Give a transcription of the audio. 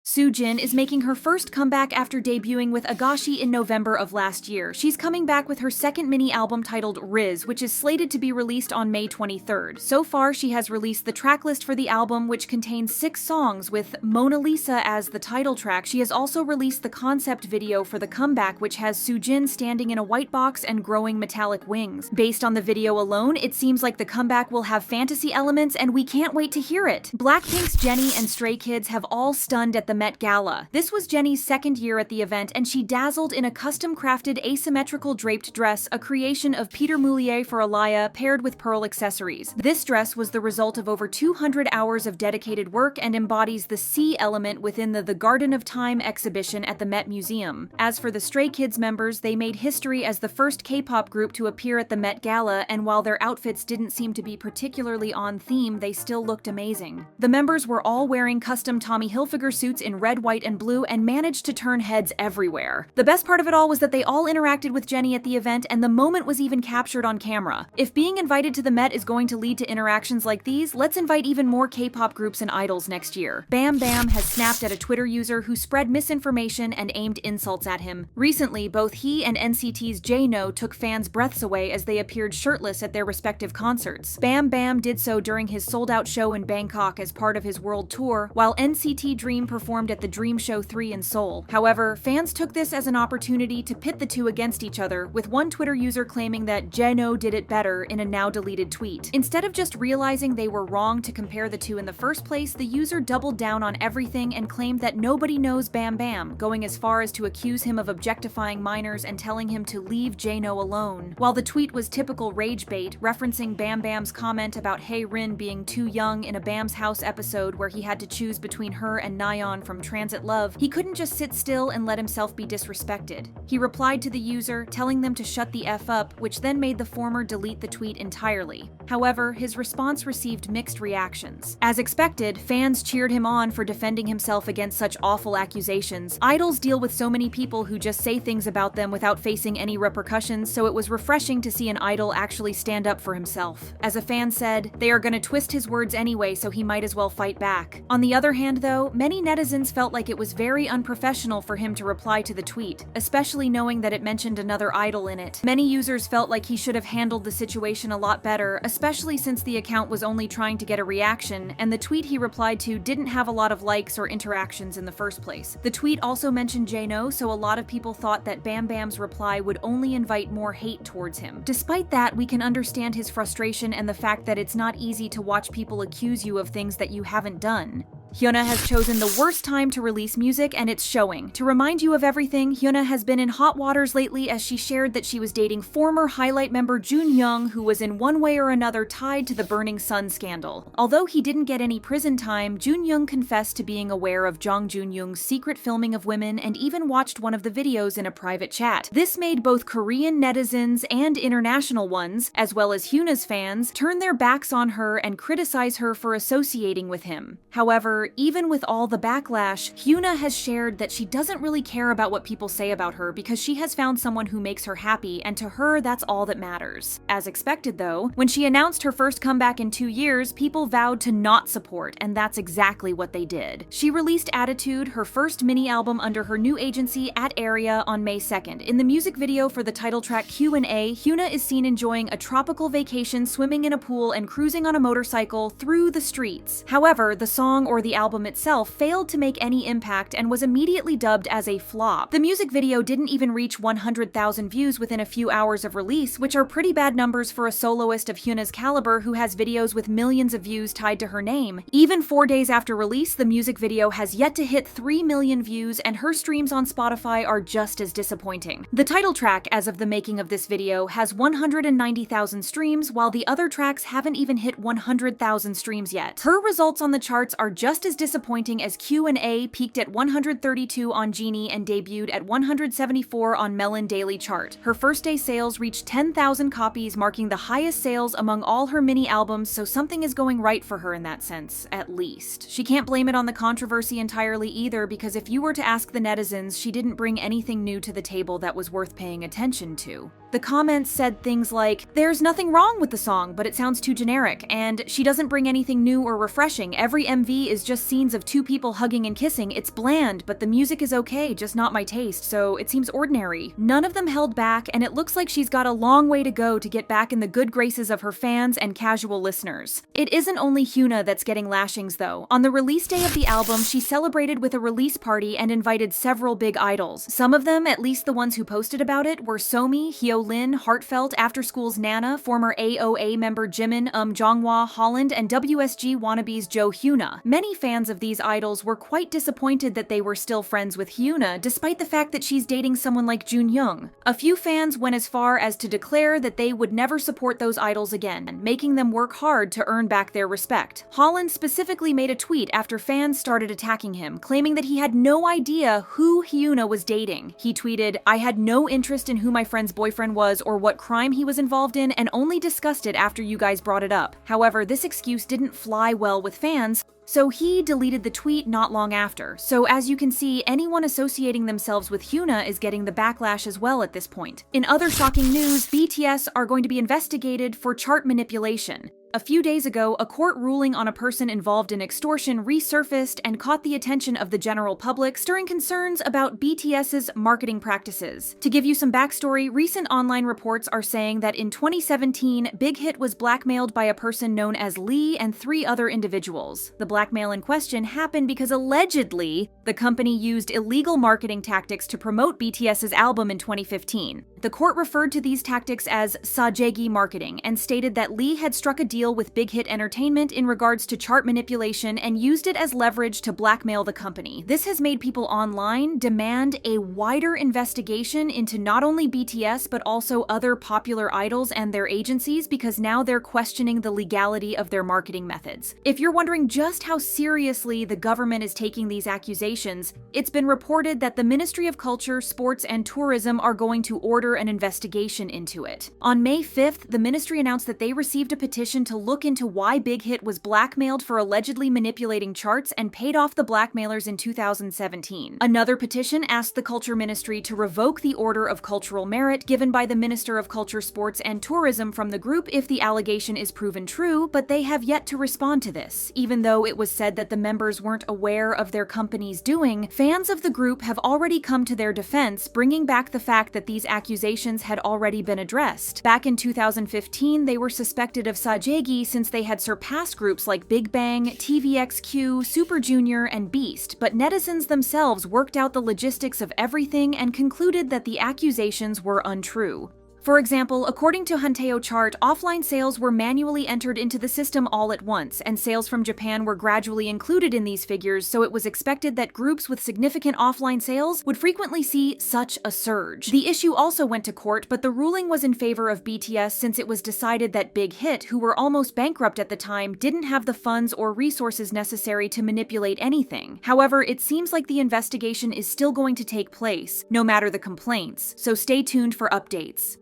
Soojin is making her first comeback after debuting with Agashi in November of last year. She's coming back with her second mini-album titled Riz, which is slated to be released on May 23rd. So far, she has released the tracklist for the album, which contains 6 songs, with Mona Lisa as the title track. She has also released the concept video for the comeback, which has Soojin standing in a white box and growing metallic wings. Based on the video alone, it seems like the comeback will have fantasy elements, and we can't wait to hear it. Blackpink's Jennie and Stray Kids have all stunned at the Met Gala. This was Jennie's second year at the event, and she dazzled in a custom-crafted asymmetrical draped dress, a creation of Peter Moulier for Alaya, paired with pearl accessories. This dress was the result of over 200 hours of dedicated work and embodies the sea element within the Garden of Time exhibition at the Met Museum. As for the Stray Kids members, they made history as the first K-pop group to appear at the Met Gala, and while their outfits didn't seem to be particularly on theme, they still looked amazing. The members were all wearing custom Tommy Hilfiger suits in red, white, and blue, and managed to turn heads everywhere. The best part of it all was that they all interacted with Jennie at the event, and the moment was even captured on camera. If being invited to the Met is going to lead to interactions like these, let's invite even more K-pop groups and idols next year. BamBam has snapped at a Twitter user who spread misinformation and aimed insults at him. Recently, both he and NCT's J-No took fans' breaths away as they appeared shirtless at their respective concerts. BamBam did so during his sold-out show in Bangkok as part of his world tour, while NCT Dream performed at the Dream Show 3 in Seoul. However, fans took this as an opportunity to pit the two against each other, with one Twitter user claiming that J-No did it better in a now-deleted tweet. Instead of just realizing they were wrong to compare the two in the first place, the user doubled down on everything and claimed that nobody knows BamBam, going as far as to accuse him of objectifying minors and telling him to leave J-No alone. While the tweet was typical rage bait, referencing BamBam's comment about Hae-rin being too young in a Bam's House episode where he had to choose between her and Nayeon from Transit Love, he couldn't just sit still and let himself be disrespected. He replied to the user, telling them to shut the F up, which then made the former delete the tweet entirely. However, his response received mixed reactions. As expected, fans cheered him on for defending himself against such awful accusations. Idols deal with so many people who just say things about them without facing any repercussions, so it was refreshing to see an idol actually stand up for himself. As a fan said, "They are gonna twist his words anyway, so he might as well fight back." On the other hand, though, many netizens felt like it was very unprofessional for him to reply to the tweet, especially knowing that it mentioned another idol in it. Many users felt like he should have handled the situation a lot better, especially since the account was only trying to get a reaction, and the tweet he replied to didn't have a lot of likes or interactions in the first place. The tweet also mentioned J-No, so a lot of people thought that BamBam's reply would only invite more hate towards him. Despite that, we can understand his frustration and the fact that it's not easy to watch people accuse you of things that you haven't done. HyunA has chosen the worst time to release music, and it's showing. To remind you of everything, HyunA has been in hot waters lately as she shared that she was dating former Highlight member Jun Young, who was in one way or another tied to the Burning Sun scandal. Although he didn't get any prison time, Jun Young confessed to being aware of Jong Jun Young's secret filming of women and even watched one of the videos in a private chat. This made both Korean netizens and international ones, as well as HyunA's fans, turn their backs on her and criticize her for associating with him. However, even with all the backlash, HyunA has shared that she doesn't really care about what people say about her because she has found someone who makes her happy, and to her, that's all that matters. As expected though, when she announced her first comeback in 2 years, people vowed to not support, and that's exactly what they did. She released Attitude, her first mini-album under her new agency at Area, on May 2nd. In the music video for the title track Q&A, HyunA is seen enjoying a tropical vacation, swimming in a pool, and cruising on a motorcycle through the streets. However, the song or the album itself failed to make any impact and was immediately dubbed as a flop. The music video didn't even reach 100,000 views within a few hours of release, which are pretty bad numbers for a soloist of HyunA's caliber who has videos with millions of views tied to her name. Even 4 days after release, the music video has yet to hit 3 million views, and her streams on Spotify are just as disappointing. The title track, as of the making of this video, has 190,000 streams, while the other tracks haven't even hit 100,000 streams yet. Her results on the charts are just as disappointing as Q&A peaked at 132 on Genie and debuted at 174 on Melon Daily Chart. Her first day sales reached 10,000 copies, marking the highest sales among all her mini albums, so something is going right for her in that sense, at least. She can't blame it on the controversy entirely either, because if you were to ask the netizens, she didn't bring anything new to the table that was worth paying attention to. The comments said things like, "There's nothing wrong with the song, but it sounds too generic," and "She doesn't bring anything new or refreshing. Every MV is just scenes of two people hugging and kissing. It's bland, but the music is okay, just not my taste, so it seems ordinary." None of them held back, and it looks like she's got a long way to go to get back in the good graces of her fans and casual listeners. It isn't only HyunA that's getting lashings, though. On the release day of the album, she celebrated with a release party and invited several big idols. Some of them, at least the ones who posted about it, were Somi, Hyolyn, Heartfelt, After School's Nana, former AOA member Jimin, Jonghwa, Holland, and WSG wannabes Jo HyunA. Many fans of these idols were quite disappointed that they were still friends with HyunA, despite the fact that she's dating someone like Junyoung. A few fans went as far as to declare that they would never support those idols again, making them work hard to earn back their respect. Holland specifically made a tweet after fans started attacking him, claiming that he had no idea who HyunA was dating. He tweeted, "I had no interest in who my friend's boyfriend was or what crime he was involved in, and only discussed it after you guys brought it up." However, this excuse didn't fly well with fans, so he deleted the tweet not long after. So as you can see, anyone associating themselves with HyunA is getting the backlash as well at this point. In other shocking news, BTS are going to be investigated for chart manipulation. A few days ago, a court ruling on a person involved in extortion resurfaced and caught the attention of the general public, stirring concerns about BTS's marketing practices. To give you some backstory, recent online reports are saying that in 2017, Big Hit was blackmailed by a person known as Lee and 3 other individuals. The blackmail in question happened because allegedly, the company used illegal marketing tactics to promote BTS's album in 2015. The court referred to these tactics as sajaegi marketing and stated that Lee had struck a deal with Big Hit Entertainment in regards to chart manipulation and used it as leverage to blackmail the company. This has made people online demand a wider investigation into not only BTS but also other popular idols and their agencies, because now they're questioning the legality of their marketing methods. If you're wondering just how seriously the government is taking these accusations, it's been reported that the Ministry of Culture, Sports, and Tourism are going to order an investigation into it. On May 5th, the ministry announced that they received a petition to look into why Big Hit was blackmailed for allegedly manipulating charts and paid off the blackmailers in 2017. Another petition asked the Culture Ministry to revoke the Order of Cultural Merit given by the Minister of Culture, Sports, and Tourism from the group if the allegation is proven true, but they have yet to respond to this. Even though it was said that the members weren't aware of their company's doing, fans of the group have already come to their defense, bringing back the fact that these accusations had already been addressed. Back in 2015, they were suspected of sajaegi since they had surpassed groups like Big Bang, TVXQ, Super Junior, and Beast, but netizens themselves worked out the logistics of everything and concluded that the accusations were untrue. For example, according to Hunteo chart, offline sales were manually entered into the system all at once, and sales from Japan were gradually included in these figures, so it was expected that groups with significant offline sales would frequently see such a surge. The issue also went to court, but the ruling was in favor of BTS since it was decided that Big Hit, who were almost bankrupt at the time, didn't have the funds or resources necessary to manipulate anything. However, it seems like the investigation is still going to take place, no matter the complaints, so stay tuned for updates.